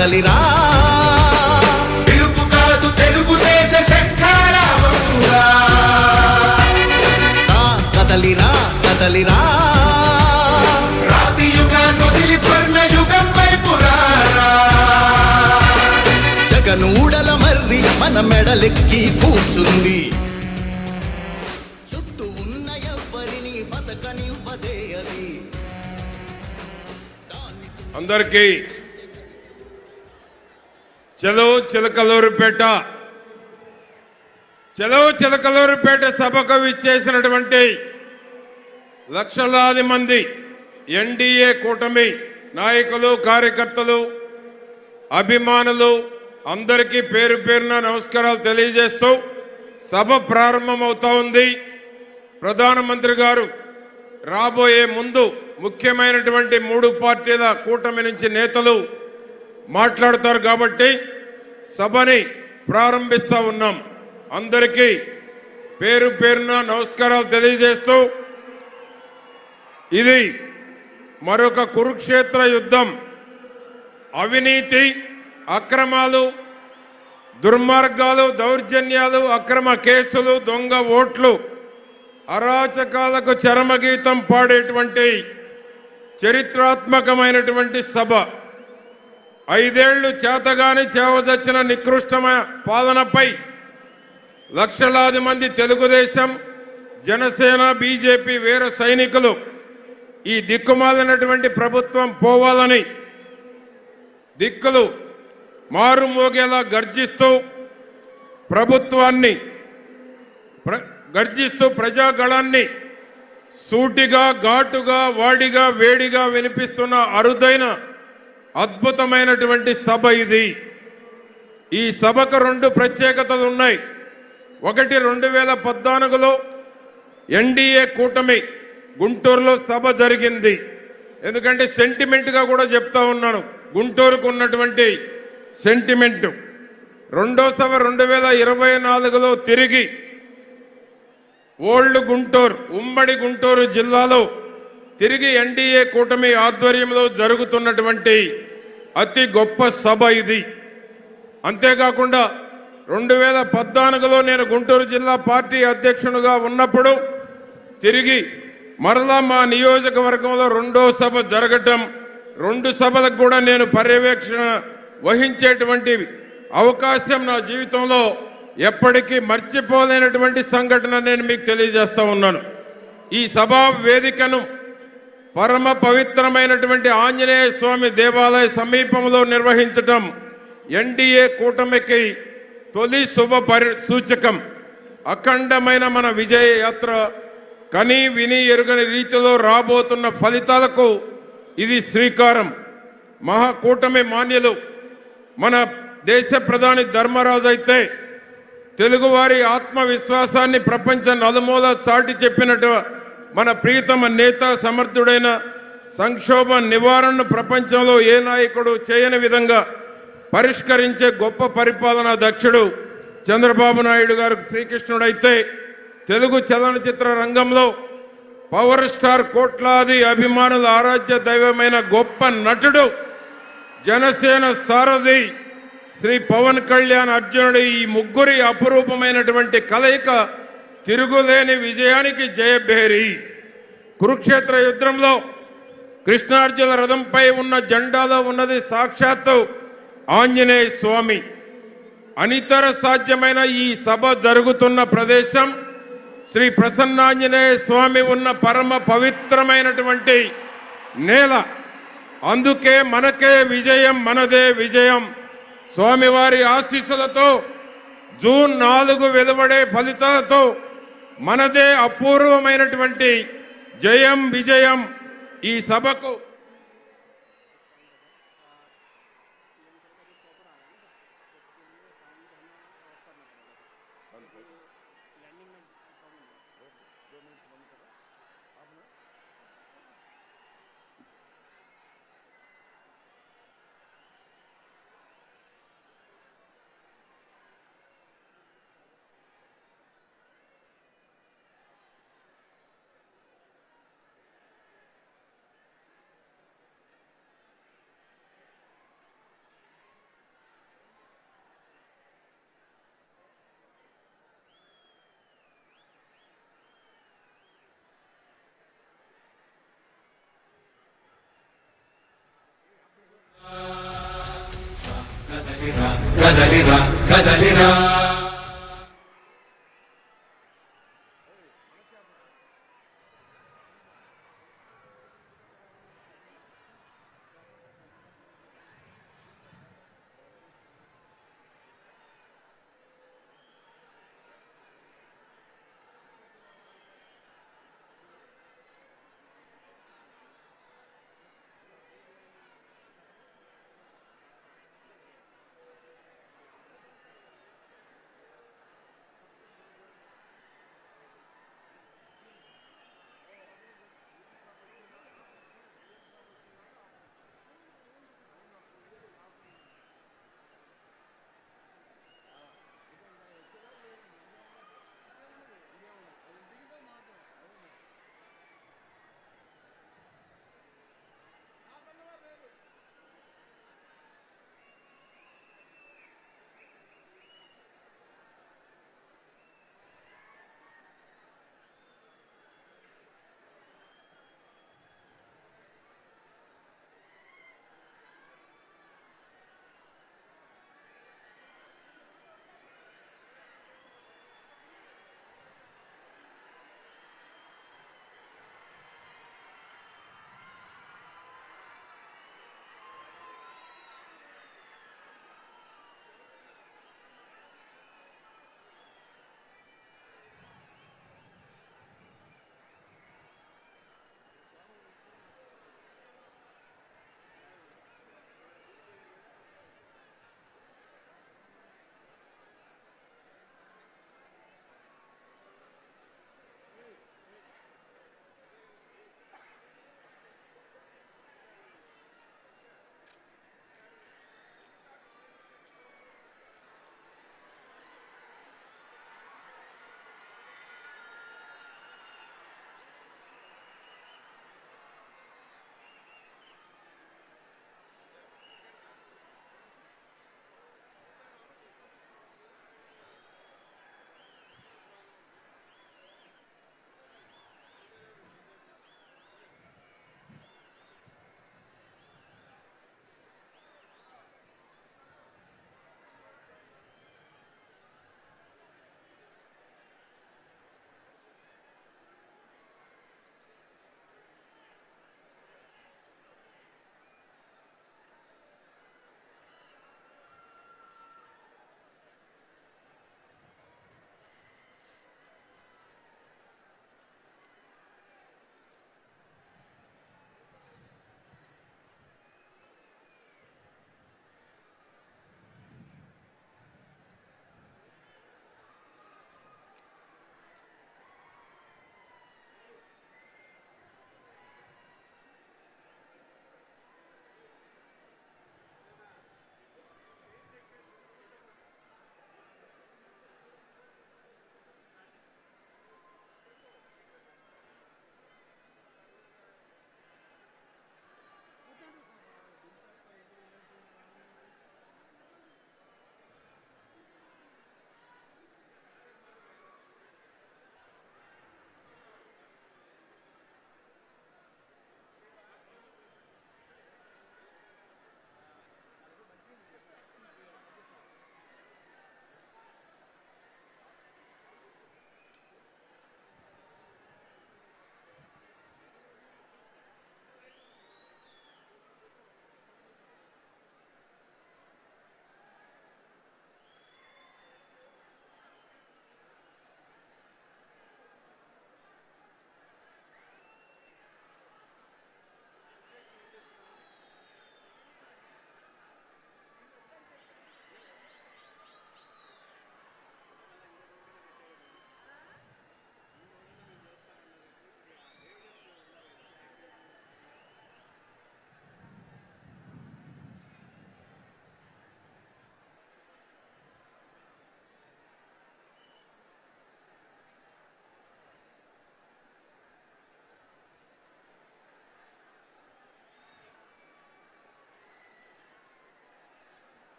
కదలిరా పిలుపు కాదు తెలుగుదేశ శంఖారావంగా కదలిరా కదలిరా రాతి యుగాన్ని వదిలి స్వర్ణ యుగం వైపు రారా జగనూడల మర్రి మన మెడలెక్కి కూర్చుంది చుట్టూ ఉన్న ఎవ్వరిని బతకనివ్వదే అది అందరికీ చలో చిలకలూరుపేట సభకు విచ్చేసినటువంటి లక్షలాది మంది ఎన్డీఏ కూటమి నాయకులు కార్యకర్తలు అభిమానులు అందరికీ పేరు పేరున నమస్కారాలు తెలియజేస్తూ సభ ప్రారంభమవుతా ఉంది. ప్రధానమంత్రి గారు రాబోయే ముందు ముఖ్యమైనటువంటి 3 పార్టీల కూటమి నుంచి నేతలు మాట్లాడతారు కాబట్టి సభని ప్రారంభిస్తూ ఉన్నాం. అందరికీ పేరు పేరున నమస్కారాలు తెలియజేస్తూ ఇది మరొక కురుక్షేత్ర యుద్ధం. అవినీతి, అక్రమాలు, దుర్మార్గాలు, దౌర్జన్యాలు, అక్రమ కేసులు, దొంగ ఓట్లు, అరాచకాలకు చరమగీతం పాడేటువంటి చరిత్రాత్మకమైనటువంటి సభ. 5 ఏళ్లు చేతగాని చేవదచ్చిన నికృష్టమైన పాలనపై లక్షలాది మంది తెలుగుదేశం, జనసేన, బీజేపీ వీర సైనికులు ఈ దిక్కుమాలినటువంటి ప్రభుత్వం పోవాలని దిక్కులు మారుమోగేలా గర్జిస్తూ ప్రజాగళాన్ని సూటిగా, ఘాటుగా, వాడిగా, వేడిగా వినిపిస్తున్న అరుదైన అద్భుతమైనటువంటి సభ ఇది. ఈ సభకు 2 ప్రత్యేకతలు ఉన్నాయి. ఒకటి, 2014లో ఎన్డీఏ కూటమి గుంటూరులో సభ జరిగింది. ఎందుకంటే సెంటిమెంట్గా కూడా చెప్తా ఉన్నాను, గుంటూరుకు ఉన్నటువంటి సెంటిమెంట్. రెండో సభ 2024లో తిరిగి ఓల్డ్ గుంటూరు, ఉమ్మడి గుంటూరు జిల్లాలో తిరిగి ఎన్డీఏ కూటమి ఆధ్వర్యంలో జరుగుతున్నటువంటి అతి గొప్ప సభ ఇది. అంతేకాకుండా 2014లో నేను గుంటూరు జిల్లా పార్టీ అధ్యక్షునిగా ఉన్నప్పుడు తిరిగి మరలా మా నియోజకవర్గంలో 2వ సభ జరగటం, 2 సభలకు కూడా నేను పర్యవేక్షణ వహించేటువంటి అవకాశం నా జీవితంలో ఎప్పటికీ మర్చిపోలేనటువంటి సంఘటన నేను మీకు తెలియజేస్తా ఉన్నాను. ఈ సభా వేదికను పరమ పవిత్రమైనటువంటి ఆంజనేయ స్వామి దేవాలయ సమీపంలో నిర్వహించటం ఎన్డీఏ కూటమికి తొలి శుభ సూచకం. అఖండమైన మన విజయ యాత్ర కని విని ఎరుగని రీతిలో రాబోతున్న ఫలితాలకు ఇది శ్రీకారం. మహాకూటమి మాన్యులు మన దేశ ప్రధాని ధర్మరాజు అయితే తెలుగువారి ఆత్మవిశ్వాసాన్ని ప్రపంచ నలుమూల చాటి చెప్పినట్టు మన ప్రియతమ నేత, సమర్థుడైన సంక్షోభ నివారణను ప్రపంచంలో ఏ నాయకుడు చేయని విధంగా పరిష్కరించే గొప్ప పరిపాలనా దక్షుడు చంద్రబాబు నాయుడు గారు శ్రీకృష్ణుడైతే, తెలుగు చలనచిత్ర రంగంలో పవర్ స్టార్ కోట్లాది అభిమానుల ఆరాధ్య దైవమైన గొప్ప నటుడు జనసేన సారథి శ్రీ పవన్ కళ్యాణ్ అర్జునుడు. ఈ ముగ్గురి అపురూపమైనటువంటి కలయిక తిరుగులేని విజయానికి జయభేరి. కురుక్షేత్ర యుద్ధంలో కృష్ణార్జున రథంపై ఉన్న జెండాలో ఉన్నది సాక్షాత్తు ఆంజనేయ స్వామి. అనితర సాధ్యమైన ఈ సభ జరుగుతున్న ప్రదేశం శ్రీ ప్రసన్నాంజనేయ స్వామి ఉన్న పరమ పవిత్రమైనటువంటి నేల. అందుకే మనకే విజయం, మనదే విజయం. స్వామివారి ఆశీస్సులతో జూన్ 4 వెలువడే ఫలితాలతో మనదే అపూర్వమైనటువంటి జయం, విజయం. ఈ సభకు కదలిరా కదలిరా